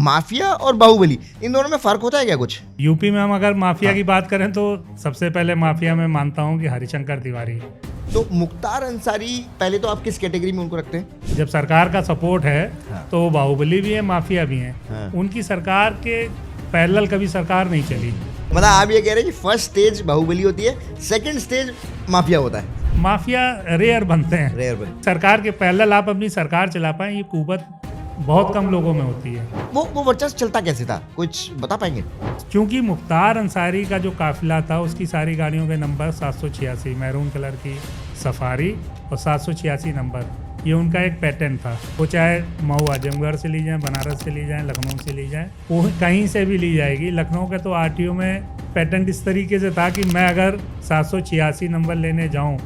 Mafia और बाहुबली, इन दोनों में फर्क होता है क्या कुछ? यूपी में हम अगर माफिया की बात करें तो सबसे पहले माफिया में मानता हूँ कि हरिशंकर तिवारी। तो मुख्तार अंसारी पहले तो आप किस कैटेगरी में उनको रखते हैं? जब सरकार का सपोर्ट है हाँ। तो बाहुबली भी है, माफिया भी है। हाँ। उनकी सरकार के पैरेलल कभी सरकार नहीं चली। मतलब आप ये कह रहे हैं कि फर्स्ट स्टेज बाहुबली होती है, सेकंड स्टेज माफिया होता है। माफिया रेयर बनते हैं, रेयर बन सरकार के पैरेलल आप अपनी सरकार चला पाए, ये कुवत बहुत कम लोगों में होती है। वो वर्चस्व चलता कैसे था, कुछ बता पाएंगे? क्योंकि मुख्तार अंसारी का जो काफिला था उसकी सारी गाड़ियों के नंबर 786 मैरून कलर की सफारी और 786 नंबर, ये उनका एक पैटर्न था। वो चाहे मऊ आजमगढ़ से ली जाए, बनारस से ली जाए, लखनऊ से ली जाए, वो कहीं से भी ली जाएगी। लखनऊ के तो आरटीओ में पैटर्न इस तरीके से था कि मैं अगर 786 नंबर लेने जाऊं,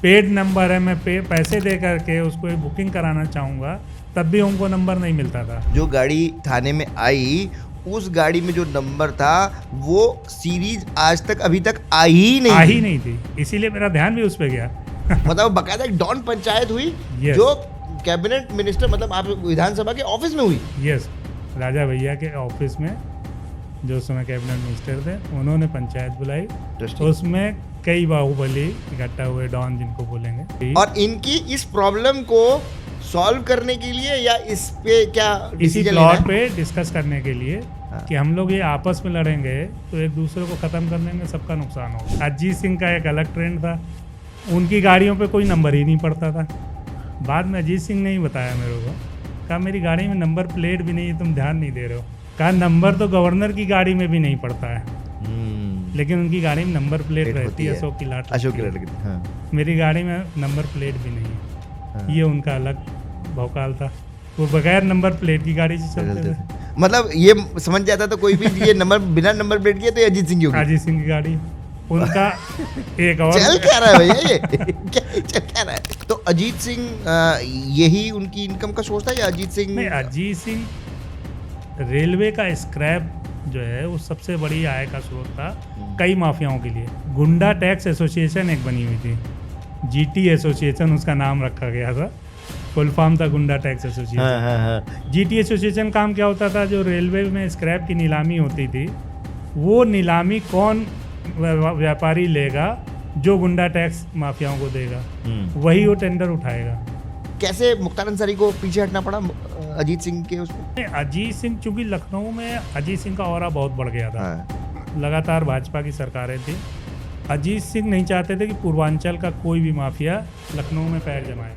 पेड नंबर है, मैं पैसे दे करके उसको एक बुकिंग कराना चाहूँगा, तब भी उनको नंबर नहीं मिलता था। जो गाड़ी थाने में आई, उस गाड़ी में जो नंबर था वो सीरीज आज तक अभी तक आई ही नहीं थी, इसीलिए मेरा ध्यान भी उस पर गया। मतलब बकायदा एक डॉन पंचायत हुई। Yes. जो कैबिनेट मिनिस्टर, मतलब आप विधानसभा के ऑफिस में हुई। यस, राजा भैया के ऑफिस में जो उस समय कैबिनेट मिनिस्टर थे, उन्होंने पंचायत बुलाई, उसमें कई बाहुबली इकट्ठा हुए, डॉन जिनको बोलेंगे। और इनकी इस प्रॉब्लम को सॉल्व करने के लिए या इस पे क्या इसी decision प्लॉट लेना है? पे डिस्कस करने के लिए कि हम लोग ये आपस में लड़ेंगे तो एक दूसरे को खत्म कर देंगे, सबका नुकसान होगा। अजीत सिंह का एक अलग ट्रेंड था, उनकी गाड़ियों पे कोई नंबर ही नहीं पड़ता था। बाद में अजीत सिंह ने ही बताया मेरे को, कहा मेरी गाड़ी में नंबर प्लेट भी नहीं है, तुम ध्यान नहीं दे रहे हो। कहा नंबर तो गवर्नर की गाड़ी में भी नहीं पड़ता है, लेकिन उनकी गाड़ी में नंबर प्लेट रहती है, अशोक की लाट। हाँ। मेरी गाड़ी में नंबर प्लेट भी नहीं है। ये उनका अलग भौकाल था, वो बगैर नंबर प्लेट की गाड़ी से चलते थे। मतलब ये समझ जाता था कोई भी ये नंबर बिना नंबर प्लेट किए तो ये अजीत सिंह की होगी। अजीत सिंह की गाड़ी उनका एक और चल क्या रहा है भैया ये चल क्या रहा है? तो अजीत सिंह यही उनकी इनकम का सोर्स था या अजीत सिंह? नहीं, अजीत सिंह रेलवे का स्क्रैप जो है वो सबसे बड़ी आय का स्रोत था कई माफियाओं के लिए। गुंडा टैक्स एसोसिएशन एक बनी हुई थी, जीटी एसोसिएशन उसका नाम रखा गया था, फुल फॉर्म था गुंडा टैक्स एसोसिएशन। जीटी एसोसिएशन काम क्या होता था, जो रेलवे में स्क्रैप की नीलामी होती थी, वो नीलामी कौन व्यापारी लेगा जो गुंडा टैक्स माफियाओं को देगा, वही वो टेंडर उठाएगा। कैसे मुख्तार अंसारी को पीछे हटना पड़ा अजीत सिंह के उसमें? अजीत सिंह, चूंकि लखनऊ में अजीत सिंह का ऑरा बहुत बढ़ गया था, लगातार भाजपा की सरकारें थी, अजीत सिंह नहीं चाहते थे कि पूर्वांचल का कोई भी माफिया लखनऊ में पैर जमाए।